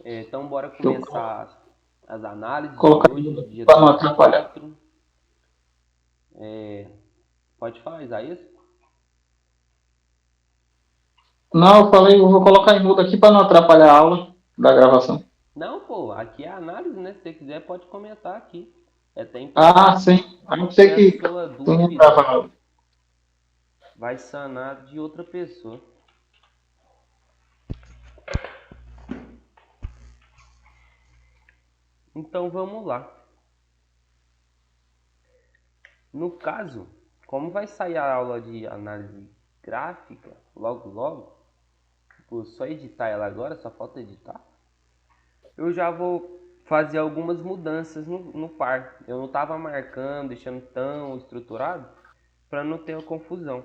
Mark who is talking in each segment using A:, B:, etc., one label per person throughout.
A: Então, bora
B: Deixa eu
A: começar as análises de
B: colocar
A: hoje, dia
B: para não
A: 2 do
B: atrapalhar.
A: 4. Pode falar, Isaías?
B: Não, eu falei, eu vou colocar em mudo aqui para não atrapalhar a aula da gravação.
A: Não, pô, aqui é análise, né? Se você quiser, pode comentar aqui. É até
B: Ah,
A: importante
B: sim. Eu não
A: que
B: sei
A: a
B: que
A: sua
B: tu não
A: dúvida
B: grava.
A: vai sanar de outra pessoa. Então, vamos lá. No caso, como vai sair a aula de análise gráfica logo logo, vou só editar ela agora, só falta editar. Eu já vou fazer algumas mudanças no par. Eu não estava marcando, deixando tão estruturado para não ter uma confusão.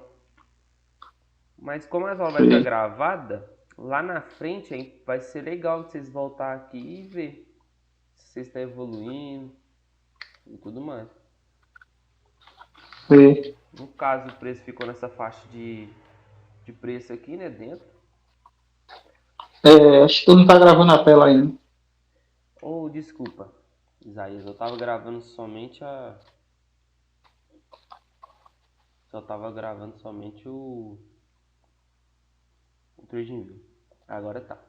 A: Mas como as aulas vai ficar
B: Sim.
A: gravada, lá na frente hein, vai ser legal vocês voltar aqui e ver se vocês estão evoluindo e tudo mais.
B: Sim.
A: No caso, o preço ficou nessa faixa de preço aqui, né, dentro.
B: Acho que tu não tá gravando a tela ainda.
A: Ou, desculpa, Isaías, eu tava gravando somente a... Só tava gravando somente o TradingView. Agora tá.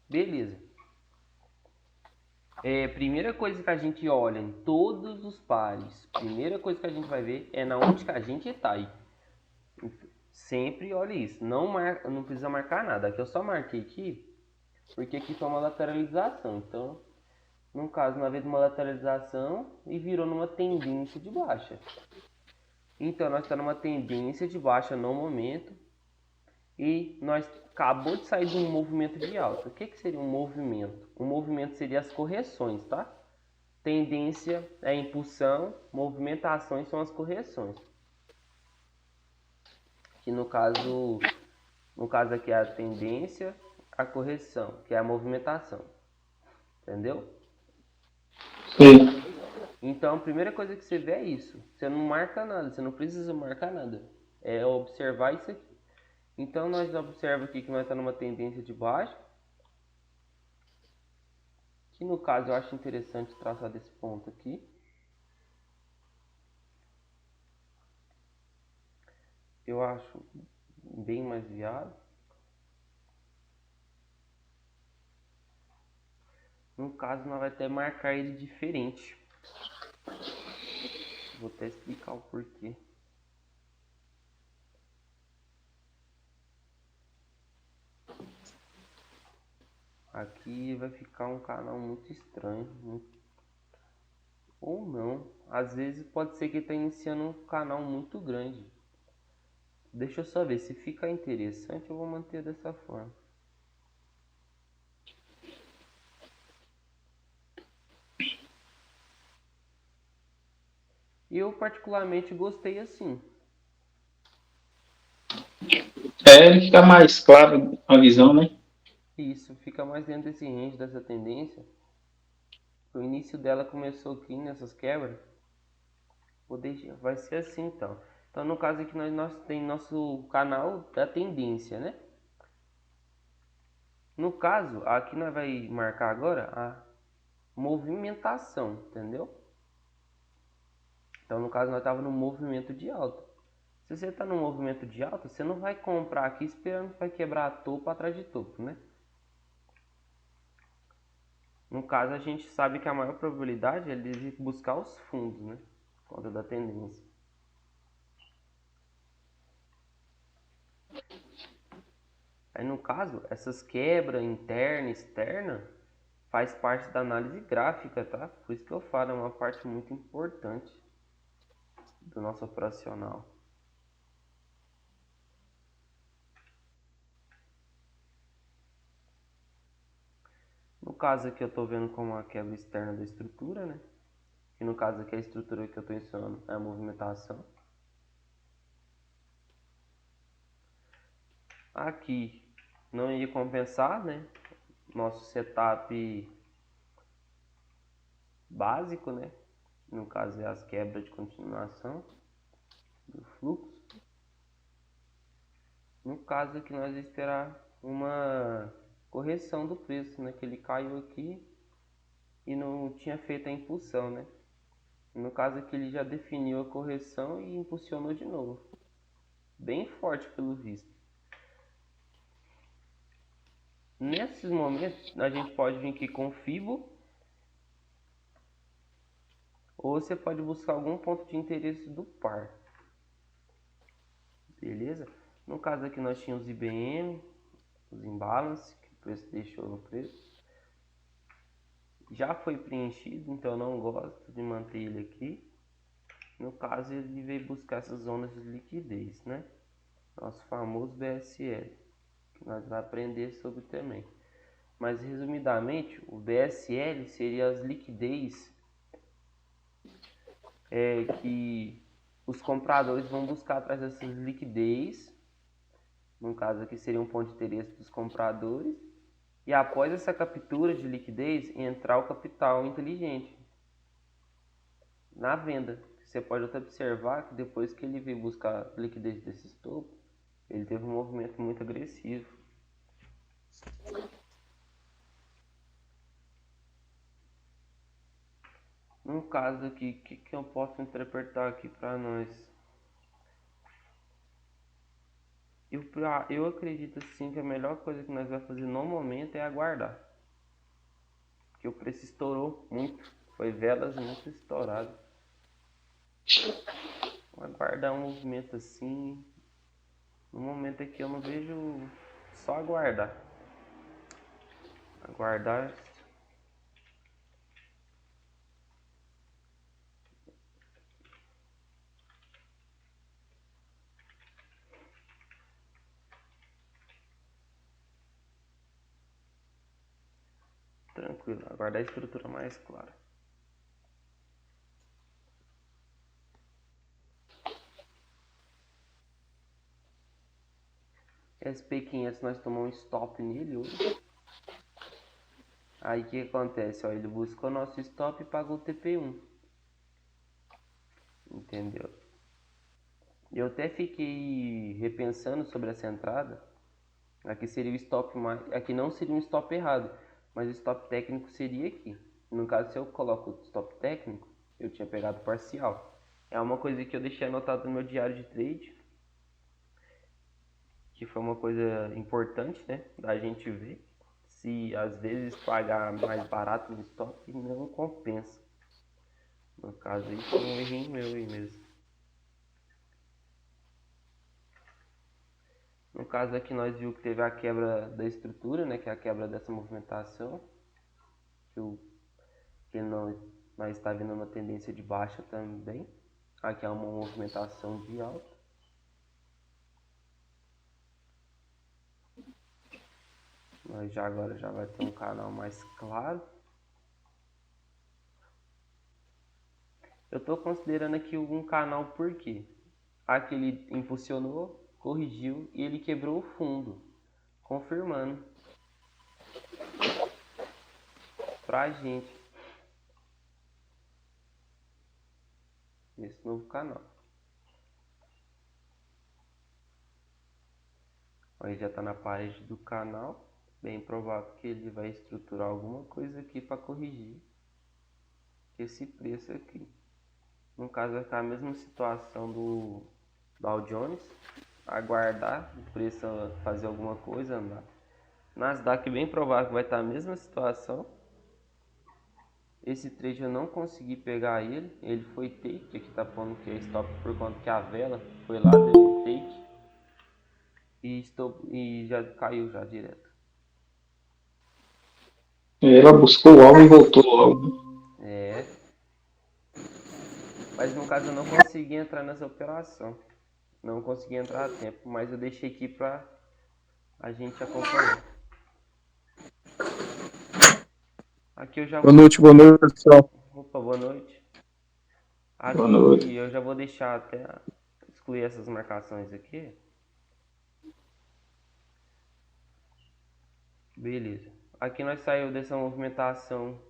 A: Beleza. Primeira coisa que a gente olha em todos os pares, primeira coisa que a gente vai ver é na onde que a gente está aí. Sempre olhe isso. Não precisa marcar nada. Aqui eu só marquei aqui, porque aqui foi uma lateralização. Então, no caso, não havia uma lateralização e virou numa tendência de baixa. Então, nós estamos numa tendência de baixa no momento e nós acabou de sair de um movimento de alta. O que seria um movimento? Um movimento seria as correções, tá? Tendência é impulsão, movimentações são as correções. Que no caso aqui é a tendência, a correção, que é a movimentação. Entendeu?
B: Sim.
A: Então, a primeira coisa que você vê é isso. Você não marca nada, você não precisa marcar nada. É observar isso aqui. Então, nós observamos aqui que nós estamos numa tendência de baixo. Que no caso eu acho interessante traçar desse ponto aqui. Eu acho bem mais viável. No caso, nós vamos até marcar ele diferente. Vou até explicar o porquê. Aqui vai ficar um canal muito estranho. Ou não. Às vezes pode ser que está iniciando um canal muito grande. Deixa eu só ver. Se ficar interessante, eu vou manter dessa forma. Eu particularmente gostei assim.
B: Ele fica mais claro a visão, né?
A: Isso, fica mais dentro desse range, dessa tendência. O início dela começou aqui nessas quebras. Vai ser assim então. Então no caso aqui nós tem nosso canal da tendência, né? No caso, aqui nós vai marcar agora a movimentação, entendeu? Então no caso nós estava no movimento de alta. Se você está no movimento de alta, você não vai comprar aqui esperando que vai quebrar topo atrás de topo, né? No caso a gente sabe que a maior probabilidade é de buscar os fundos, né? Por conta da tendência. Aí no caso, essas quebras interna e externa faz parte da análise gráfica, tá? Por isso que eu falo, é uma parte muito importante do nosso operacional. No caso aqui eu estou vendo como a quebra externa da estrutura, né? E no caso aqui a estrutura que eu estou ensinando é a movimentação. Aqui não ia compensar, né? Nosso setup básico, né? No caso é as quebras de continuação do fluxo. No caso aqui nós vamos esperar uma correção do preço, né? Que ele caiu aqui e não tinha feito a impulsão, né? No caso aqui ele já definiu a correção e impulsionou de novo. Bem forte pelo visto. Nesses momentos a gente pode vir aqui com Fibo. Ou você pode buscar algum ponto de interesse do par. Beleza? No caso aqui nós tínhamos IBM, os imbalance, que o preço deixou no preço. Já foi preenchido, então eu não gosto de manter ele aqui. No caso ele veio buscar essas zonas de liquidez, né? Nosso famoso BSL, que nós vamos aprender sobre também. Mas resumidamente, o BSL seria as liquidez que os compradores vão buscar atrás dessas liquidez. No caso aqui seria um ponto de interesse dos compradores. E após essa captura de liquidez, entrar o capital inteligente na venda. Você pode até observar que depois que ele veio buscar liquidez desses topos, ele teve um movimento muito agressivo. No caso aqui, o que eu posso interpretar aqui para nós? Eu acredito assim que a melhor coisa que nós vamos fazer no momento é aguardar. Porque o preço estourou muito. Foi velas muito estouradas. Vou aguardar um movimento assim. No momento aqui eu não vejo, só aguardar. Aguardar. Tranquilo, aguardar a estrutura mais clara. SP500 nós tomamos um stop nele hoje. Aí o que acontece? Ó, ele buscou nosso stop e pagou o TP1. Entendeu? Eu até fiquei repensando sobre essa entrada. Aqui seria o stop mais. Aqui não seria um stop errado, mas o stop técnico seria aqui. No caso, se eu coloco o stop técnico, eu tinha pegado parcial. É uma coisa que eu deixei anotado no meu diário de trade, que foi uma coisa importante, né, da gente ver se às vezes pagar mais barato no stop não compensa. No caso aí foi um errinho meu aí mesmo. No caso aqui nós vimos que teve a quebra da estrutura, né, que é a quebra dessa movimentação, que nós está vindo uma tendência de baixa também. Aqui é uma movimentação de alta. Nós já agora já vai ter um canal mais claro. Eu estou considerando aqui um canal porque aqui ele impulsionou, corrigiu e ele quebrou o fundo, confirmando pra gente nesse novo canal. Aí já está na parede do canal, bem provável que ele vai estruturar alguma coisa aqui para corrigir esse preço aqui. No caso vai estar a mesma situação do Dow Jones, aguardar o preço fazer alguma coisa, andar. Nasdaq bem provável que vai estar a mesma situação. Esse trade eu não consegui pegar ele, ele foi take, aqui tá pondo que é stop por conta que a vela foi lá, deu take e já caiu já direto.
B: Ela buscou o alvo e voltou logo.
A: É. Mas no caso eu não consegui entrar nessa operação. Não consegui entrar a tempo, mas eu deixei aqui pra a gente acompanhar. Aqui eu já vou...
B: Boa noite, pessoal.
A: Opa, boa noite.
B: Boa noite.
A: Aqui eu já vou deixar até excluir essas marcações aqui. Beleza. Aqui nós saímos dessa movimentação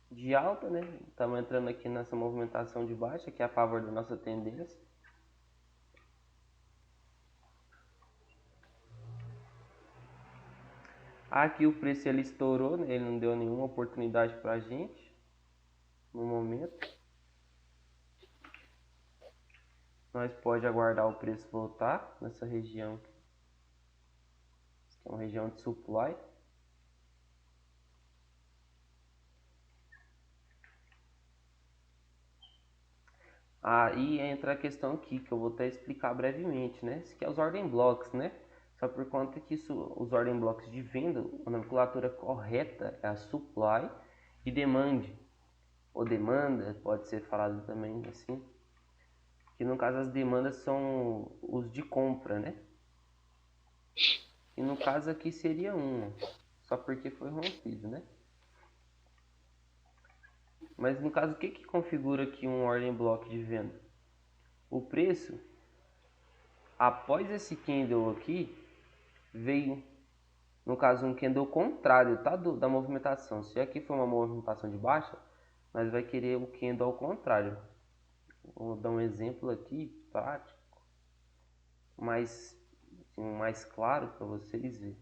A: de alta, né? Estamos entrando aqui nessa movimentação de baixa, que é a favor da nossa tendência. Aqui o preço ele estourou, né? Ele não deu nenhuma oportunidade pra gente no momento. Nós pode aguardar o preço voltar nessa região, que é uma região de supply. Aí entra a questão aqui, que eu vou até explicar brevemente, né? Isso aqui é os ordem blocks, né? Só por conta que os ordem blocks de venda, a nomenclatura correta é a supply e demand, ou demanda, pode ser falado também assim. Que no caso as demandas são os de compra, né? E no caso aqui seria uma, só porque foi rompido, né? Mas no caso, o que configura aqui um ordem block de venda? O preço, após esse candle aqui, veio, no caso, um candle contrário, tá? Da movimentação. Se aqui foi uma movimentação de baixa, nós vai querer o candle ao contrário. Vou dar um exemplo aqui, prático, mais, assim, mais claro para vocês verem.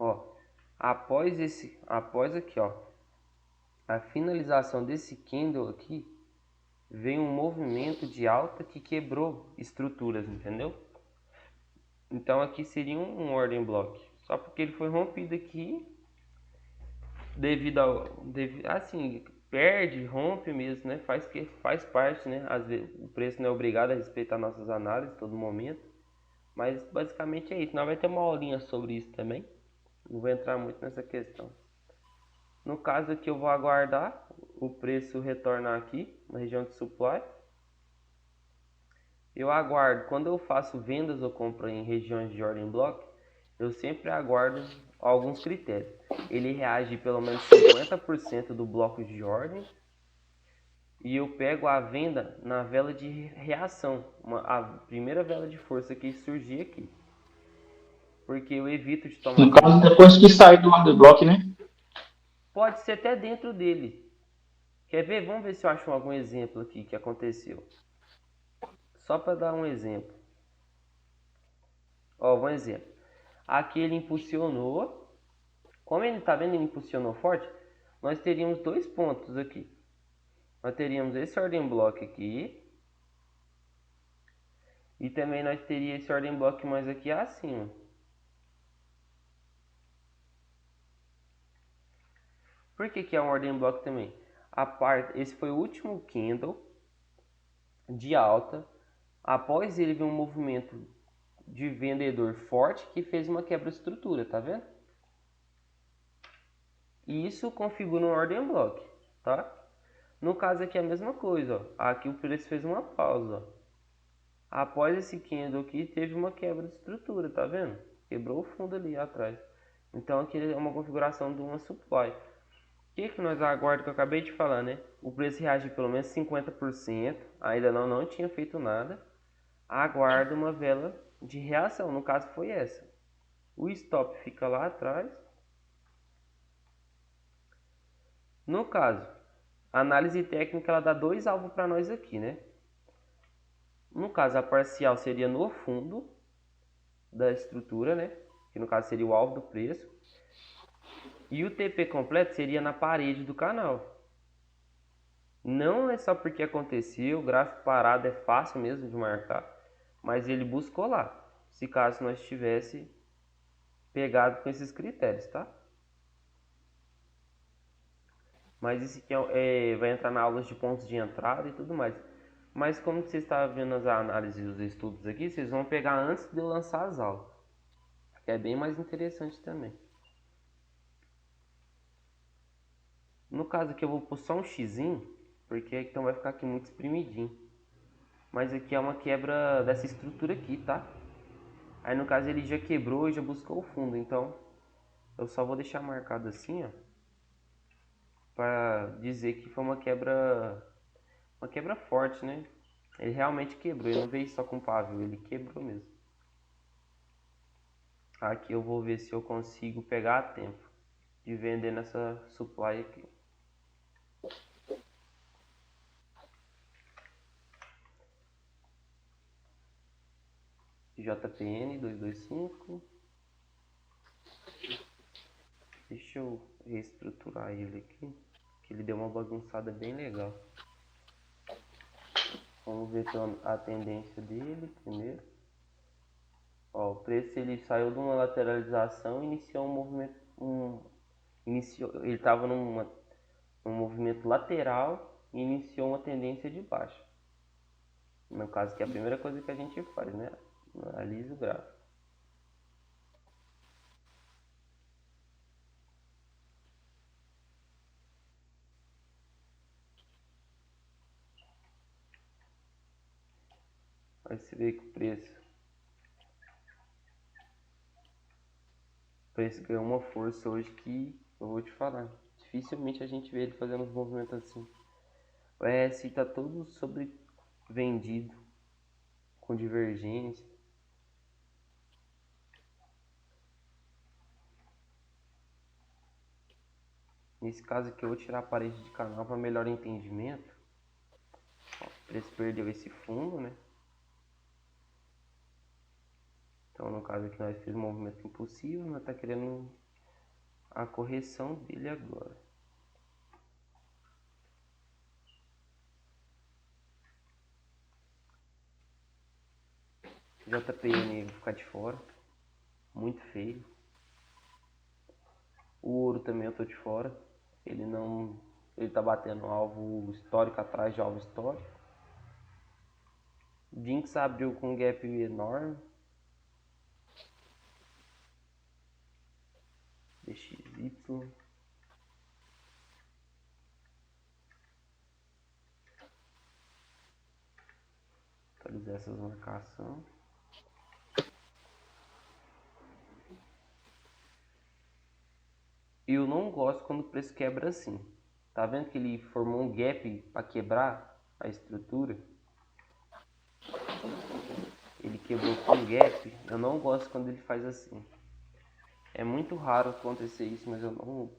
A: Ó, após aqui, ó, a finalização desse candle aqui, veio um movimento de alta que quebrou estruturas, entendeu? Então aqui seria um ordem block, só porque ele foi rompido aqui, assim, perde, rompe mesmo, né? Faz parte, né? Às vezes o preço não é obrigado a respeitar nossas análises todo momento, mas basicamente é isso. Nós vai ter uma aulinha sobre isso também. Não vou entrar muito nessa questão. No caso aqui eu vou aguardar o preço retornar aqui na região de supply. Eu aguardo, quando eu faço vendas ou compra em regiões de ordem block, eu sempre aguardo alguns critérios. Ele reage pelo menos 50% do bloco de ordem e eu pego a venda na vela de reação, a primeira vela de força que surgir aqui. Porque eu evito de tomar...
B: No caso, depois que sair do order block, né?
A: Pode ser até dentro dele. Quer ver? Vamos ver se eu acho algum exemplo aqui que aconteceu. Só para dar um exemplo. Ó, um exemplo. Aqui ele impulsionou. Como ele está vendo, ele impulsionou forte. Nós teríamos dois pontos aqui. Nós teríamos esse ordem block aqui. E também nós teríamos esse ordem block mais aqui acima. Por que é um ordem block também? Esse foi o último candle de alta. Após ele vir um movimento de vendedor forte que fez uma quebra de estrutura, tá vendo? E isso configura um ordem block, tá? No caso aqui é a mesma coisa, ó. Aqui o preço fez uma pausa, ó. Após esse candle aqui teve uma quebra de estrutura, tá vendo? Quebrou o fundo ali atrás. Então aqui é uma configuração de uma supply. O que nós aguardamos, que eu acabei de falar, né? O preço reage pelo menos 50%, ainda não tinha feito nada. Aguarda uma vela de reação, no caso foi essa. O stop fica lá atrás. No caso, a análise técnica ela dá dois alvos para nós aqui, né? No caso, a parcial seria no fundo da estrutura, né? Que no caso seria o alvo do preço. E o TP completo seria na parede do canal. Não é só porque aconteceu, o gráfico parado é fácil mesmo de marcar, mas ele buscou lá, se caso nós tivesse pegado com esses critérios, tá? Mas isso aqui vai entrar na aula de pontos de entrada e tudo mais. Mas como você está vendo as análises e os estudos aqui, vocês vão pegar antes de eu lançar as aulas, que é bem mais interessante também. No caso aqui eu vou pôr só um xizinho, porque então vai ficar aqui muito espremidinho. Mas aqui é uma quebra dessa estrutura aqui, tá? Aí no caso ele já quebrou e já buscou o fundo, então eu só vou deixar marcado assim, ó, para dizer que foi uma quebra forte, né? Ele realmente quebrou, ele não veio só com pavio, ele quebrou mesmo. Aqui eu vou ver se eu consigo pegar a tempo de vender nessa supply aqui. JPN 225. Deixa eu reestruturar ele aqui, que ele deu uma bagunçada bem legal. Vamos ver a tendência dele primeiro. Ó, o preço ele saiu de uma lateralização e iniciou um movimento. Ele estava num movimento lateral e iniciou uma tendência de baixa. No caso, que é a primeira coisa que a gente faz, né? Analisa o gráfico. Aí você vê que o preço ganhou uma força hoje que eu vou te falar. Dificilmente a gente vê ele fazendo uns movimentos assim. O RSI está todo sobrevendido, com divergência. Nesse caso aqui eu vou tirar a parede de canal para melhor entendimento. Ó, o preço perdeu esse fundo, né? Então no caso aqui nós fizemos um movimento impulsivo, nós está querendo a correção dele agora. JPN vai ficar de fora, muito feio. O ouro também eu tô de fora. Ele tá batendo alvo histórico atrás de alvo histórico. Jinx abriu com um gap enorme. DXY. Atualizar essas marcações. Eu não gosto quando o preço quebra assim. Tá vendo que ele formou um gap para quebrar a estrutura? Ele quebrou com gap. Eu não gosto quando ele faz assim. É muito raro acontecer isso, mas eu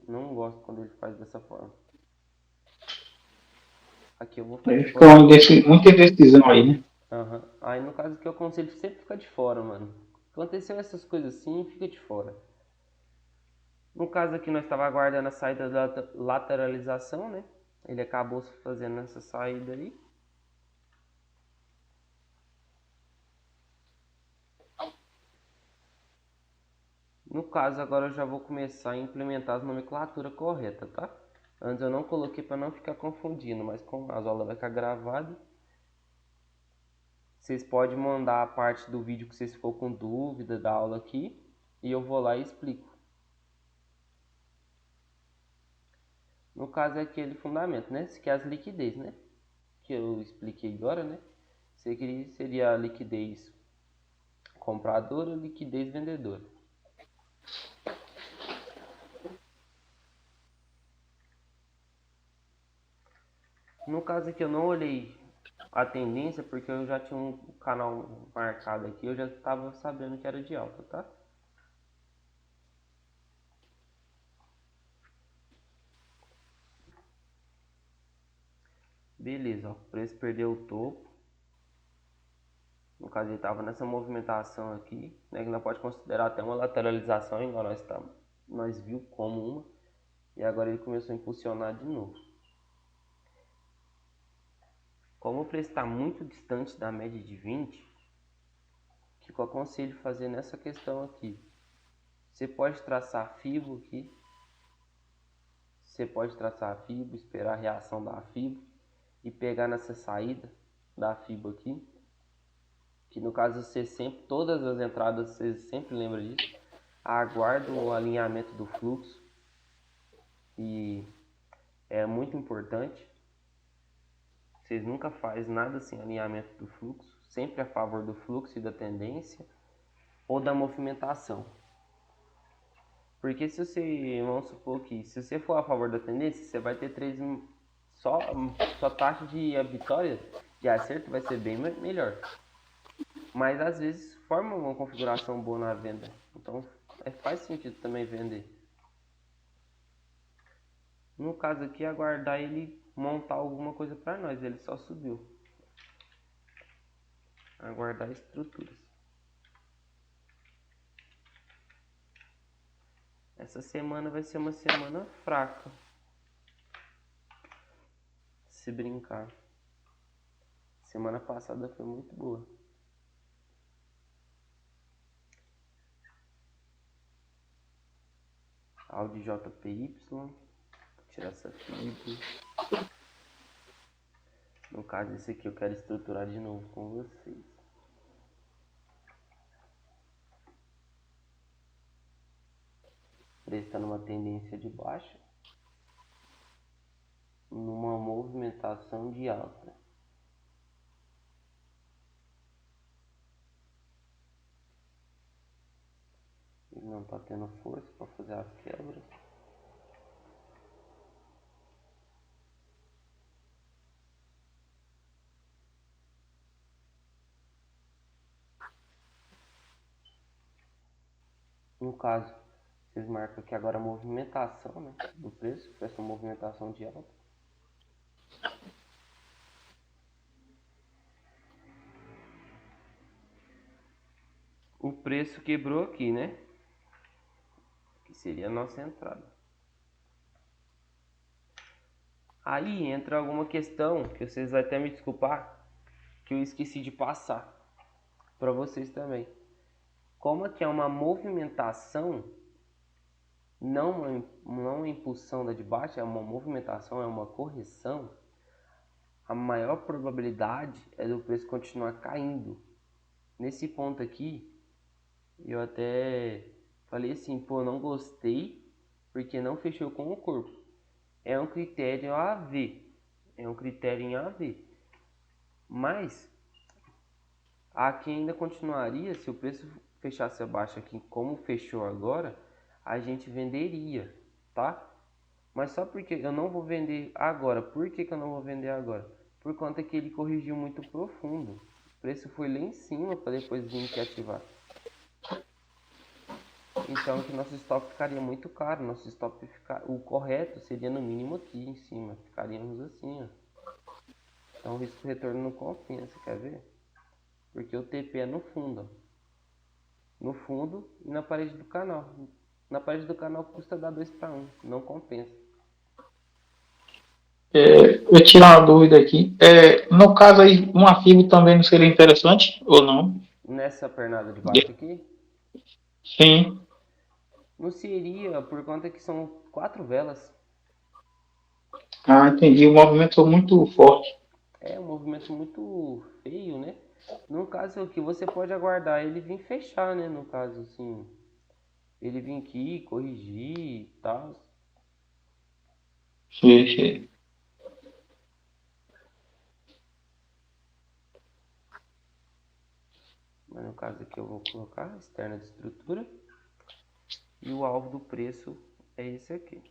A: não gosto quando ele faz dessa forma. Aqui eu vou ficar
B: Aí
A: de
B: ficou
A: fora.
B: muita indecisão aí, né?
A: Uhum. Aí no caso que eu aconselho sempre ficar de fora, mano. Aconteceu essas coisas assim, fica de fora. No caso aqui nós estava aguardando a saída da lateralização, né? Ele acabou fazendo essa saída aí. No caso agora eu já vou começar a implementar as nomenclaturas corretas, tá? Antes eu não coloquei para não ficar confundindo, mas como as aulas vai ficar gravada, vocês podem mandar a parte do vídeo que vocês for com dúvida da aula aqui e eu vou lá e explico. No caso é aquele fundamento, né? Que é as liquidez, né? Que eu expliquei agora, né? Seria a liquidez compradora e liquidez vendedora. No caso aqui eu não olhei a tendência porque eu já tinha um canal marcado aqui, eu já estava sabendo que era de alta, tá? Beleza, ó, o preço perdeu o topo. No caso ele estava nessa movimentação aqui, né, que nós pode considerar até uma lateralização, igual nós viu como uma, e agora ele começou a impulsionar de novo. Como o preço está muito distante da média de 20, o que eu aconselho fazer nessa questão aqui? Você pode traçar a FIBO aqui, esperar a reação da FIBO e pegar nessa saída da FIBO aqui, que no caso você sempre, todas as entradas, você sempre lembra disso, aguarda o alinhamento do fluxo e é muito importante. Vocês nunca fazem nada sem alinhamento do fluxo, sempre a favor do fluxo e da tendência ou da movimentação. Porque se você, vamos supor que se você for a favor da tendência, você vai ter sua taxa de vitória, de acerto vai ser bem melhor. Mas às vezes forma uma configuração boa na venda, então faz sentido também vender. No caso aqui, aguardar ele montar alguma coisa para nós, ele só subiu. Aguardar estruturas. Essa semana vai ser uma semana fraca. Se brincar. Semana passada foi muito boa. Audi JPY. Vou tirar essa fibra. No caso, esse aqui eu quero estruturar de novo com vocês. Ele está numa tendência de baixa, numa movimentação de alta. Ele não está tendo força para fazer as quebras. No caso, vocês marcam aqui agora a movimentação, né, do preço, essa movimentação de alta. O preço quebrou aqui, né? Que seria a nossa entrada. Aí entra alguma questão que vocês vão até me desculpar, que eu esqueci de passar para vocês também. Como aqui é uma movimentação, não uma impulsão da de baixo, é uma movimentação, é uma correção, a maior probabilidade é do preço continuar caindo. Nesse ponto aqui, eu até falei assim, pô, não gostei, porque não fechou com o corpo. É um critério a ver, é um critério em A ver. Mas, aqui ainda continuaria, se o preço fechasse abaixo aqui, como fechou agora, a gente venderia, tá? Mas só porque eu não vou vender agora. Por que eu não vou vender agora? Por conta que ele corrigiu muito profundo. O preço foi lá em cima para depois vir aqui ativar. Então que nosso stop ficaria muito caro. Nosso stop o correto seria no mínimo aqui em cima. Ficaríamos assim, ó. Então o risco retorno não compensa, quer ver? Porque o TP é no fundo, ó. No fundo e na parede do canal. Na parede do canal custa dar 2 para 1, não compensa.
B: Eu tirar uma dúvida aqui. No caso aí, uma FIB também não seria interessante ou não?
A: Nessa pernada de baixo aqui,
B: Sim.
A: não seria por conta que são 4 velas.
B: Ah, entendi. O movimento foi muito forte.
A: É um movimento muito feio, né? No caso aqui, você pode aguardar ele vir fechar, né? No caso, assim, ele vir aqui, corrigir e tal.
B: Sim, sim.
A: Mas no caso aqui eu vou colocar externa de estrutura. E o alvo do preço é esse aqui.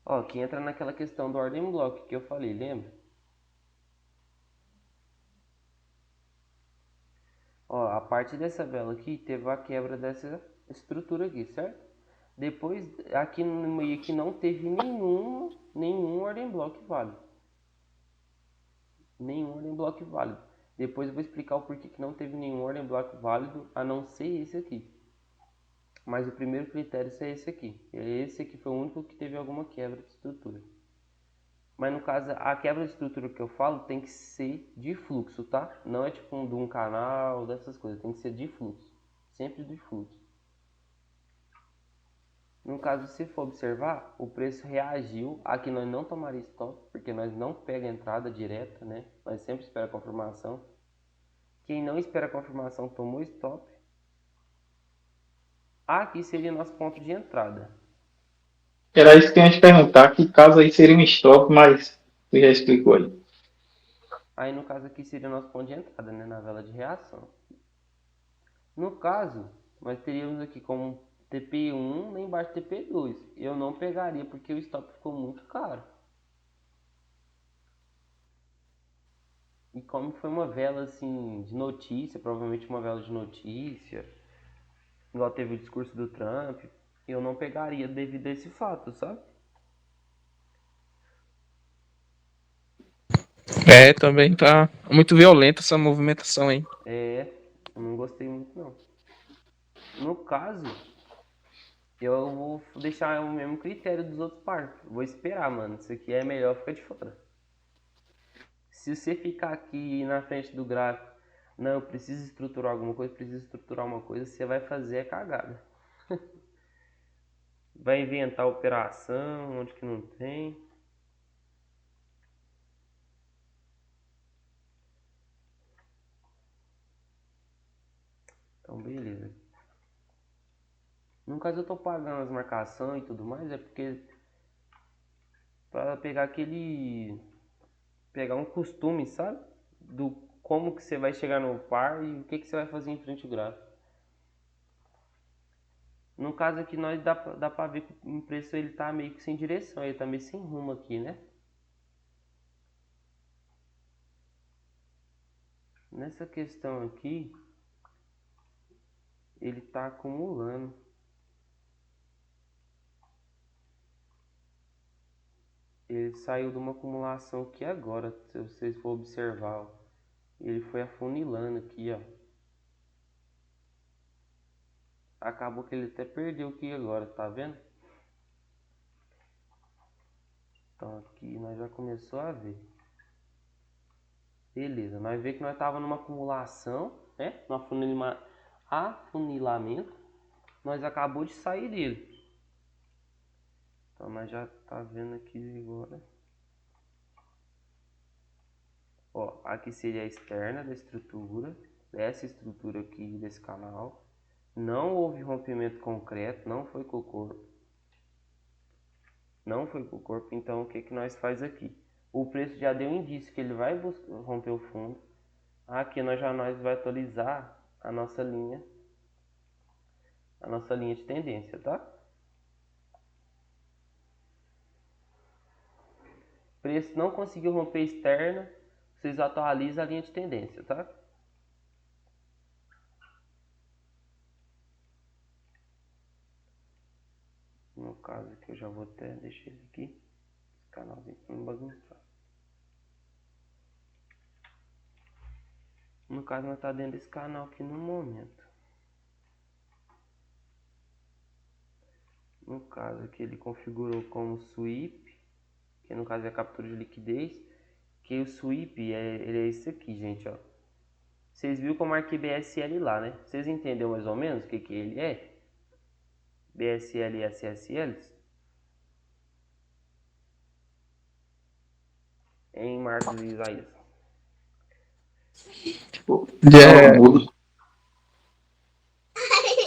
A: Ó, que entra naquela questão do ordem block que eu falei, lembra? Ó, a partir dessa vela aqui teve a quebra dessa estrutura aqui, certo? Depois aqui no meio que não teve nenhum ordem block válido. Nenhum ordem block válido. Depois eu vou explicar o porquê que não teve nenhum ordem block válido a não ser esse aqui. Mas o primeiro critério é esse aqui. Esse aqui foi o único que teve alguma quebra de estrutura. Mas no caso, a quebra de estrutura que eu falo tem que ser de fluxo, tá? Não é tipo de um canal, dessas coisas. Tem que ser de fluxo. Sempre de fluxo. No caso, se for observar, o preço reagiu. Aqui nós não tomaria stop, porque nós não pega a entrada direta, né? Nós sempre espera a confirmação. Quem não espera a confirmação tomou stop. Aqui seria nosso ponto de entrada.
B: Era isso que eu ia te perguntar. Que caso aí seria um stop, mas você já explicou aí.
A: Aí no caso aqui seria nosso ponto de entrada, né? Na vela de reação. No caso, nós teríamos aqui como TP1 lá embaixo TP2. Eu não pegaria porque o stop ficou muito caro. E como foi uma vela assim de notícia, provavelmente uma vela de notícia, igual teve o discurso do Trump, eu não pegaria devido a esse fato, sabe?
C: É, também tá muito violenta essa movimentação aí.
A: É, eu não gostei muito não. No caso, eu vou deixar o mesmo critério dos outros parques. Vou esperar, mano. Isso aqui é melhor ficar de fora. Se você ficar aqui na frente do gráfico, não, eu preciso estruturar alguma coisa, preciso estruturar uma coisa, você vai fazer a cagada. Vai inventar operação onde que não tem. Então, beleza. No caso, eu tô pagando as marcações e tudo mais, é porque para pegar aquele, pegar um costume, sabe? Do como que você vai chegar no par e o que que você vai fazer em frente ao gráfico. No caso aqui, nós dá pra ver que o preço ele tá meio que sem direção, ele tá meio sem rumo aqui, né? Nessa questão aqui, ele tá acumulando. Ele saiu de uma acumulação aqui agora, se vocês for observar, ó. Ele foi afunilando aqui, ó. Acabou que ele até perdeu aqui agora, tá vendo? Então aqui nós já começou a ver. Beleza, nós vemos que nós tava numa acumulação, né? No afunilamento. Nós acabou de sair dele. Então nós já tá vendo aqui agora. Ó, aqui seria a externa da estrutura, dessa estrutura aqui desse canal. Não houve rompimento concreto, não foi com o corpo. Não foi com o corpo, então o que que nós faz aqui? O preço já deu indício que ele vai romper o fundo. Aqui nós vai atualizar a nossa linha de tendência, tá? Preço não conseguiu romper externa, vocês atualizam a linha de tendência, tá? No caso aqui eu já vou até deixar ele aqui, esse canalzinho para não bagunçar. No caso nós tá dentro desse canal aqui no momento. No caso aqui ele configurou como sweep, que no caso é a captura de liquidez, que o sweep ele é esse aqui, gente, ó. Vocês viram como marquei BSL lá, né? Vocês entenderam mais ou menos o que que ele é? BSL e SSLs? Em Marcos e Isaías.
B: Tipo, não,
C: É,
B: mudo.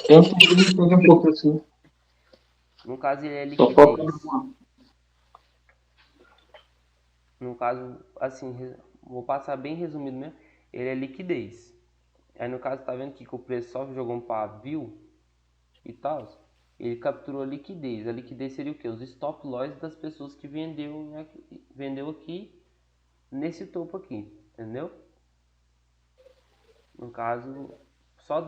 B: Eu entendi um pouco assim.
A: No caso ele é
B: Só falta
A: liquidez. No caso, assim, vou passar bem resumido mesmo. Ele é liquidez. Aí no caso, tá vendo que o preço só jogou um pavio e tal. Ele capturou a liquidez. A liquidez seria o que? Os stop loss das pessoas que vendeu aqui nesse topo aqui, entendeu? No caso, só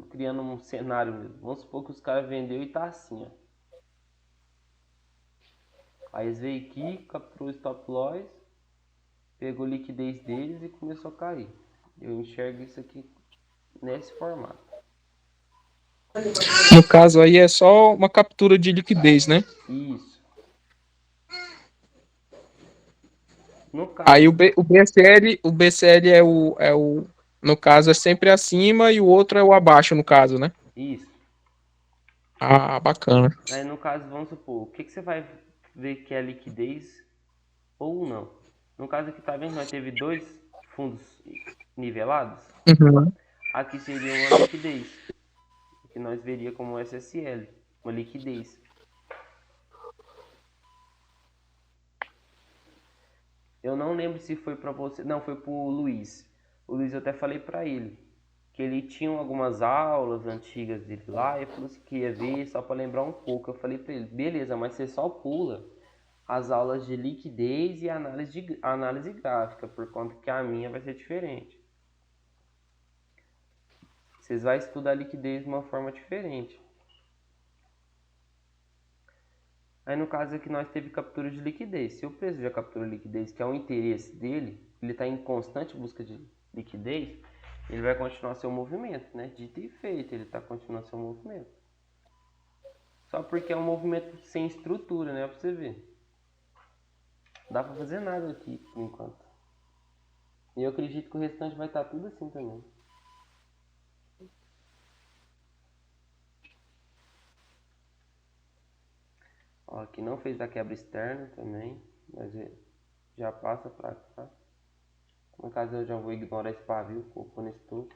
A: criando um cenário mesmo. Vamos supor que os caras vendeu e tá assim, ó. Aí eles veio aqui, capturou o stop loss, pegou a liquidez deles e começou a cair. Eu enxergo isso aqui nesse formato.
C: no caso aí é só uma captura de liquidez, né?
A: Isso. No
C: Aí
A: caso,
C: O BCL no caso é sempre acima e o outro é o abaixo, no caso, né?
A: isso.
C: Ah, bacana.
A: Aí no caso, vamos supor, o que, que você vai ver que é liquidez ou não. No caso aqui, tá vendo? Nós teve dois fundos nivelados.
C: Uhum.
A: Aqui seria uma liquidez, que nós veria como SSL, uma liquidez. Eu não lembro se foi para você, não, foi pro Luiz. O Luiz eu até falei para ele que ele tinha algumas aulas antigas dele lá, e falou assim que ia ver só para lembrar um pouco. Eu falei para ele, beleza, mas você só pula as aulas de liquidez e análise gráfica, por conta que a minha vai ser diferente. Vocês vão estudar liquidez de uma forma diferente. Aí no caso aqui nós teve captura de liquidez. Se o preço já capturou liquidez, que é o interesse dele, ele está em constante busca de liquidez, ele vai continuar seu movimento, né? Dito e feito, ele está continuando seu movimento. Só porque é um movimento sem estrutura, né? Pra você ver. Não dá pra fazer nada aqui, por enquanto. E eu acredito que o restante vai estar tudo assim também. Ó, aqui não fez a quebra externa também, mas já passa pra cá. No caso eu já vou ignorar esse pavio, vou pôr nesse topo.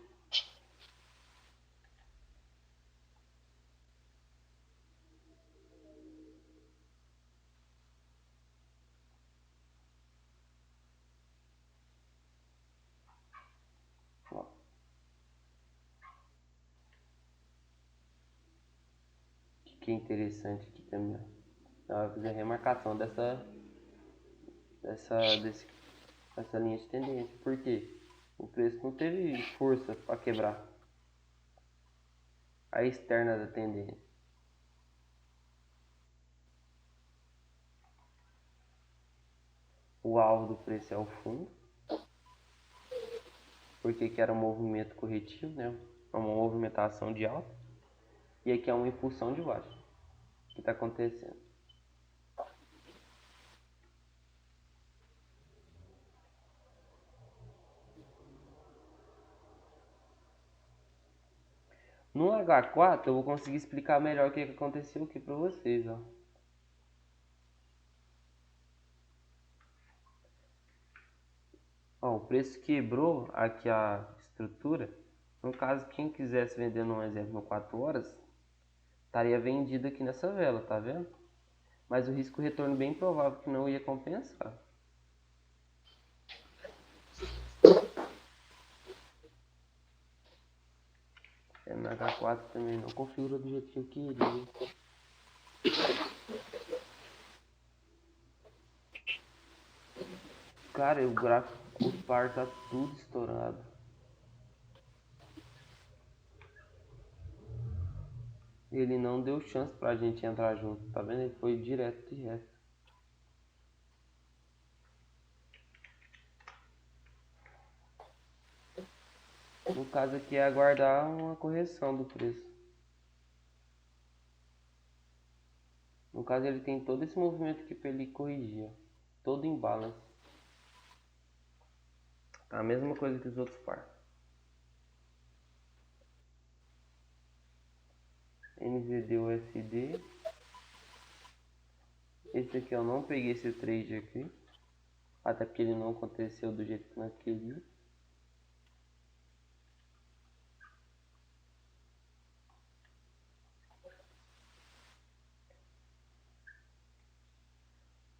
A: Ó. O que é interessante aqui também, ó. Ela vai fazer a remarcação dessa linha de tendência. Por quê? O preço não teve força para quebrar a externa da tendência. O alvo do preço é o fundo, porque aqui era um movimento corretivo, né? Uma movimentação de alta. E aqui é uma impulsão de baixo. O que está acontecendo? No H4 eu vou conseguir explicar melhor o que aconteceu aqui para vocês, ó. Ó, o preço quebrou aqui a estrutura. No caso, quem quisesse vender um exemplo no 4 horas, estaria vendido aqui nessa vela, tá vendo? Mas o risco retorno bem provável que não ia compensar. MH4 também não configura do jeito que eu queria. Cara, o gráfico, o par tá tudo estourado. Ele não deu chance pra gente entrar junto, tá vendo? Ele foi direto e reto. No caso aqui é aguardar uma correção do preço. No caso ele tem todo esse movimento aqui para ele corrigir, ó. Todo em balance. Tá a mesma coisa que os outros pares. NVD USD. Esse aqui eu não peguei esse trade aqui. Até porque ele não aconteceu do jeito que nós queríamos.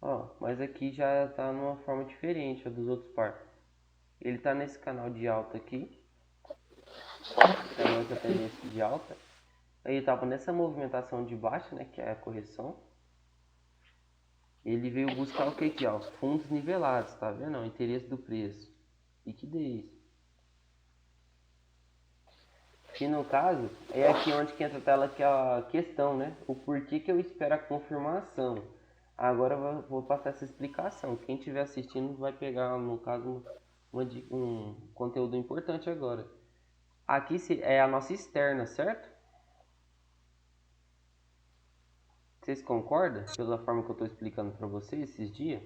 A: Ó, mas aqui já tá numa forma diferente ó, dos outros pares. Ele tá nesse canal de alta aqui. Tá em outra tendência de alta. Aí ele tava nessa movimentação de baixa, né? Que é a correção. Ele veio buscar o que aqui, ó? Fundos nivelados, tá vendo? O interesse do preço. Liquidez. Que no caso, é aqui onde que entra aquela questão, né? O porquê que eu espero a confirmação. Agora eu vou passar essa explicação. Quem estiver assistindo vai pegar, no caso, um conteúdo importante agora. Aqui é a nossa externa, certo? Vocês concordam? Pela forma que eu estou explicando para vocês esses dias?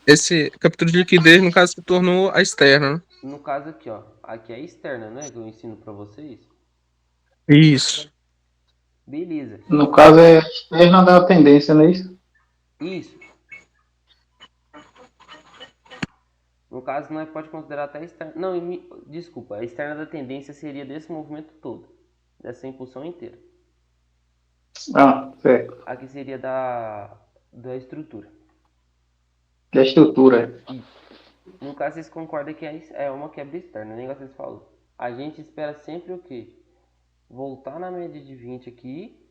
C: Esse captura de liquidez, no caso, se tornou a externa, né?
A: No caso aqui, ó. Aqui é a externa, né? Que eu ensino para vocês.
C: Isso.
A: Beleza.
B: No caso é externa da tendência, não é isso?
A: Isso. No caso, nós pode considerar até a externa. Não, desculpa. A externa da tendência seria desse movimento todo. Dessa impulsão inteira.
B: Ah, certo.
A: Aqui seria da estrutura.
B: Da estrutura.
A: Isso. No caso, vocês concordam que é uma quebra externa, nem vocês falam. A gente espera sempre o quê? Voltar na média de 20 aqui,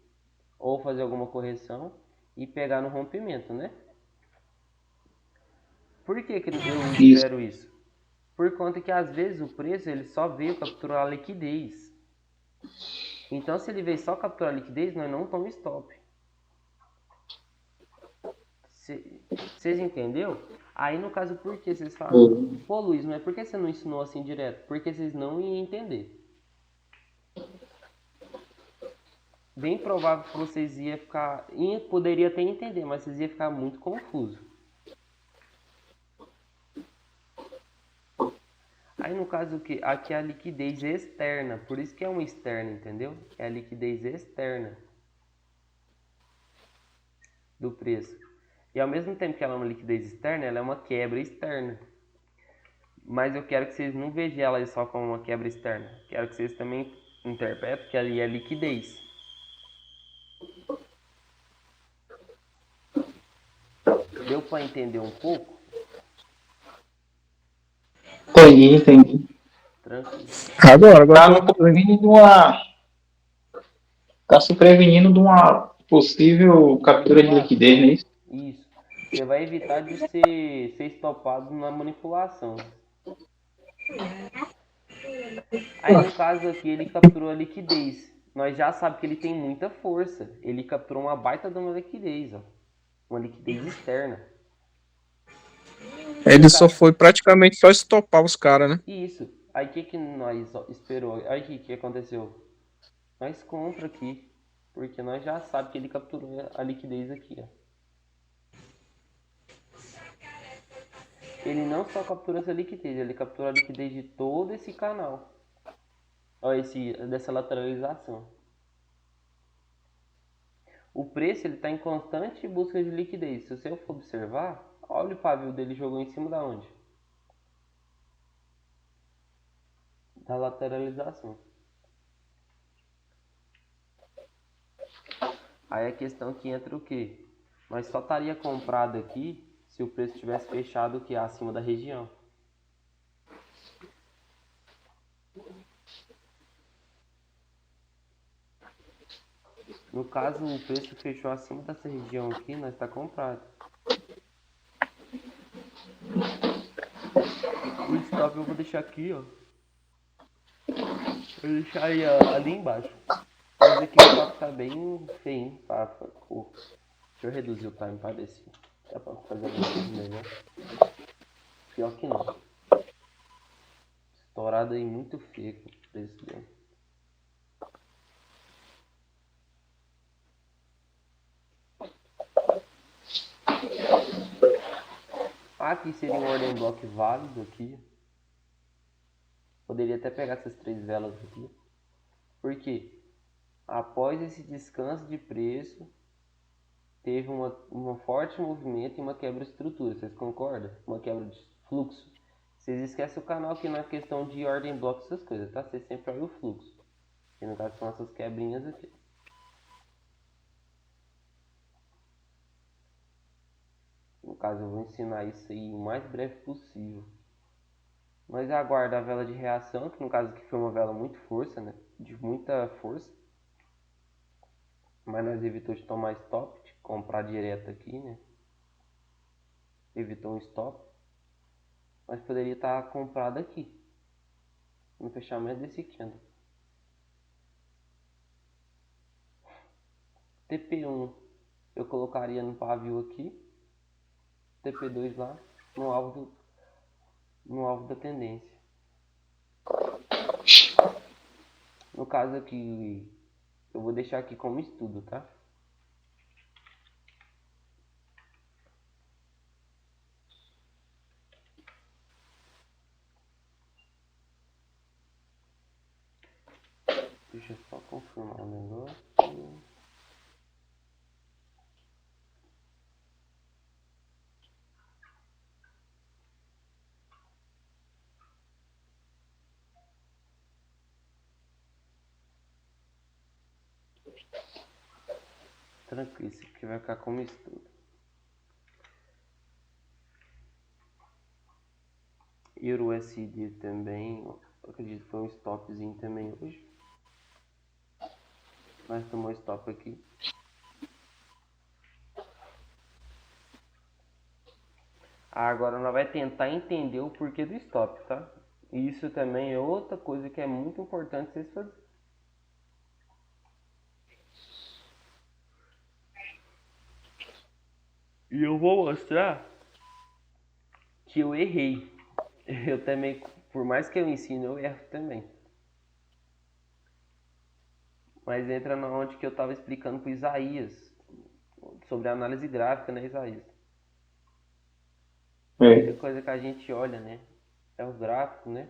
A: ou fazer alguma correção e pegar no rompimento, né? Por que eu espero isso? Por conta que às vezes o preço ele só veio capturar a liquidez. Então se ele veio só capturar a liquidez, nós não tomamos stop. Vocês entenderam? Aí no caso, por que vocês falam? Pô, Luiz, mas por que você não ensinou assim direto? Porque vocês não iam entender. Bem provável que vocês iam ficar. Poderia até entender, mas vocês iam ficar muito confuso. Aí no caso que aqui é a liquidez externa, por isso que é uma externa, entendeu? É a liquidez externa do preço. E ao mesmo tempo que ela é uma liquidez externa, ela é uma quebra externa. Mas eu quero que vocês não vejam ela só como uma quebra externa. Quero que vocês também interpretem que ali é liquidez. Deu para entender um pouco?
B: Entendi.
A: Tranquilo.
C: Agora
B: Tá se prevenindo de uma possível captura de liquidez, não é isso?
A: Isso. Você vai evitar de ser estopado na manipulação. Aí no caso aqui ele capturou a liquidez. Nós já sabemos que ele tem muita força. Ele capturou uma baita de uma liquidez, ó. Uma liquidez externa.
C: ele só foi praticamente só estopar os caras, né?
A: Isso. Aí o que nós esperou? Aí o que aconteceu? Nós compra aqui. Porque nós já sabemos que ele capturou a liquidez aqui, ó. Ele não só captura essa liquidez, ele captura a liquidez de todo esse canal. Olha dessa lateralização. O preço ele está em constante busca de liquidez. Se você for observar, olha o pavio dele jogou em cima da onde? Da lateralização. Aí a questão que entra o quê? Nós só estaria comprado aqui se o preço tivesse fechado o que? Acima da região. No caso, o preço fechou acima dessa região aqui, nós está comprado. O stop eu vou deixar aqui, ó. Vou deixar aí ali embaixo. Mas aqui o stop tá bem feio, deixa eu reduzir o time para ver se dá para fazer alguma coisa melhor. Pior que não. Estourado aí muito feio o preço dele. Aqui seria um ordem block válido aqui. Poderia até pegar essas 3 velas aqui. Por quê? Após esse descanso de preço, teve um forte movimento e uma quebra de estrutura. Vocês concordam? Uma quebra de fluxo. Vocês esquecem o canal que não é questão de ordem block, essas coisas, tá? Vocês sempre olham o fluxo. Que no caso são essas quebrinhas aqui. No caso eu vou ensinar isso aí o mais breve possível. Nós aguarda a vela de reação, que no caso aqui foi uma vela muito força, né? De muita força. Mas nós evitou de tomar stop, de comprar direto aqui, né? Evitou um stop. Mas poderia estar comprado aqui. No fechamento desse candle. TP1 eu colocaria no pavio aqui. TP2 lá no alvo da tendência. No caso aqui, eu vou deixar aqui como estudo, tá? Deixa eu só confirmar o negócio. Tranquilo, isso aqui vai ficar como estudo. Euro USD também, acredito que foi um stopzinho também hoje. Mas tomou stop aqui. Agora nós vai tentar entender o porquê do stop, tá? E isso também é outra coisa que é muito importante vocês fazerem. E eu vou mostrar que eu errei. Eu também, por mais que eu ensine, eu erro também. Mas entra na onde que eu estava explicando pro Isaías sobre a análise gráfica, né, Isaías? A primeira coisa que a gente olha, né, é o gráfico, né?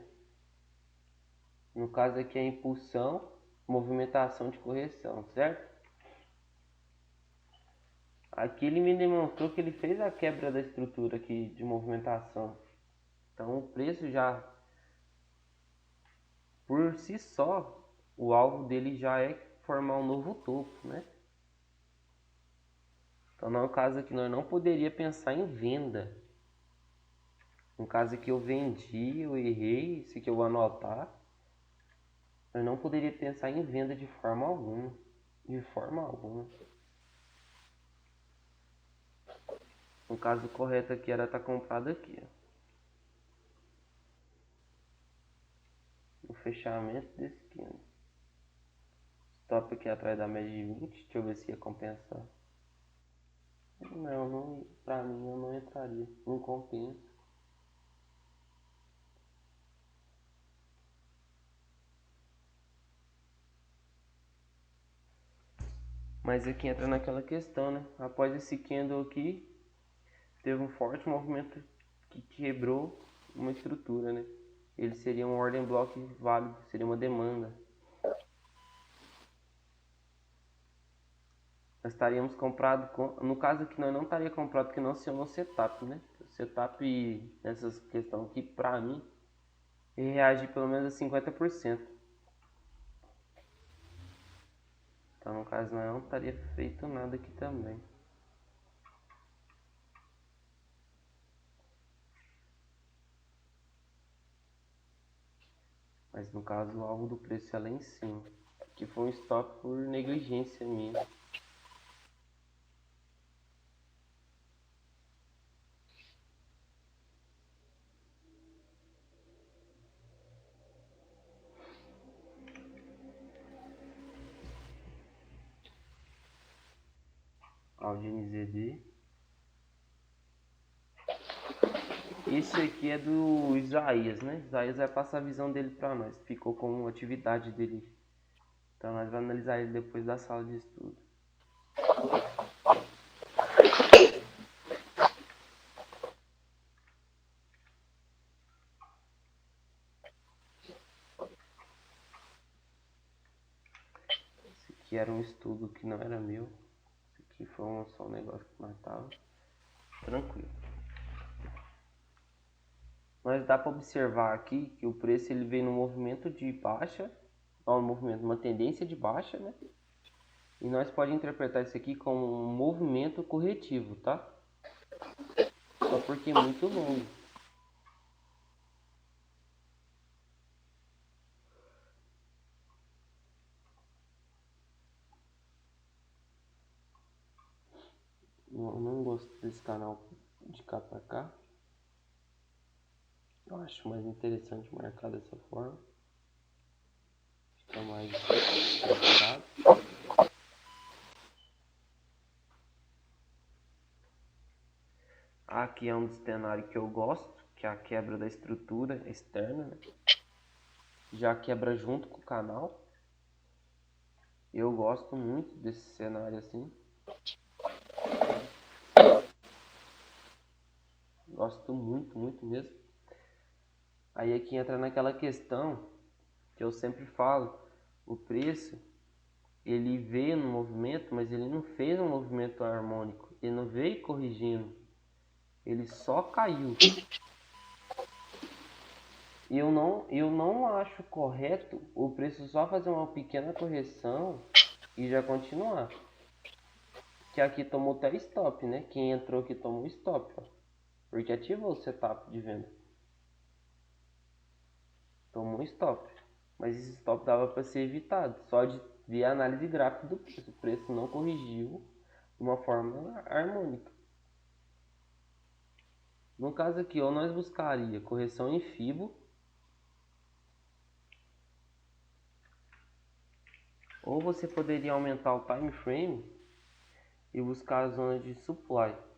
A: No caso aqui é a impulsão, movimentação de correção, certo? Aqui ele me demonstrou que ele fez a quebra da estrutura aqui de movimentação. Então o preço já, por si só, o alvo dele já é formar um novo topo, né? Então no caso aqui nós não poderia pensar em venda. No caso aqui eu vendi, eu errei, isso aqui eu vou anotar. Eu não poderia pensar em venda de forma alguma. De forma alguma. No caso correto aqui era estar comprado aqui, ó. No fechamento desse aqui, ó. Stop aqui atrás da média de 20. Deixa eu ver se ia compensar. Não, pra mim eu não entraria. Não compensa. Mas aqui entra naquela questão, né? Após esse candle aqui, teve um forte movimento que quebrou uma estrutura, né? Ele seria um ordem block válido, seria uma demanda. Nós estaríamos comprado com... No caso aqui nós não estaria comprado porque não acionou o setup, né? O setup nessas questões aqui, pra mim, ele reage pelo menos a 50%. Então no caso nós não estaria feito nada aqui também. Mas no caso o alvo do preço é lá em cima. Aqui foi um stop por negligência minha. Audi NZD. Esse aqui é do Isaías, né? Isaías vai passar a visão dele para nós. Ficou como atividade dele. Então nós vamos analisar ele depois da sala de estudo. Esse aqui era um estudo que não era meu. Esse aqui foi só um negócio que nós tava tranquilo. Mas dá para observar aqui que o preço ele veio no movimento de baixa, uma tendência de baixa, né? E nós podemos interpretar isso aqui como um movimento corretivo, tá? Só porque é muito longo. Eu não gosto desse canal de cá pra cá. Eu acho mais interessante marcar dessa forma. Fica mais estruturado. Aqui é um cenário que eu gosto, que é a quebra da estrutura externa, né? Já quebra junto com o canal. Eu gosto muito desse cenário assim. Gosto muito, muito mesmo. Aí aqui entra naquela questão que eu sempre falo. O preço, ele veio no movimento, mas ele não fez um movimento harmônico. Ele não veio corrigindo. Ele só caiu. E eu não acho correto o preço só fazer uma pequena correção e já continuar. Que aqui tomou até stop, né? Quem entrou aqui tomou stop, ó. Porque ativou o setup de venda. Tomou stop. Mas esse stop dava para ser evitado. Só de ver a análise gráfica do preço. O preço não corrigiu de uma forma harmônica. No caso aqui, ou nós buscaria correção em Fibo, ou você poderia aumentar o time frame e buscar a zona de supply.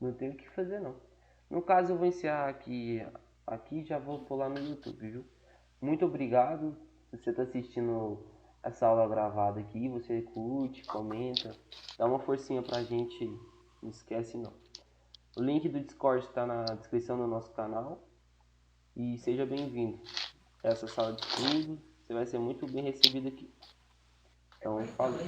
A: Não tem o que fazer não. No caso, eu vou encerrar aqui já vou pular no YouTube, viu? Muito obrigado. Você está assistindo essa aula gravada aqui, você curte, comenta, dá uma forcinha pra gente, não esquece não. O link do Discord está na descrição do nosso canal e seja bem-vindo a essa sala de estudo, você vai ser muito bem recebido aqui. Então, falou.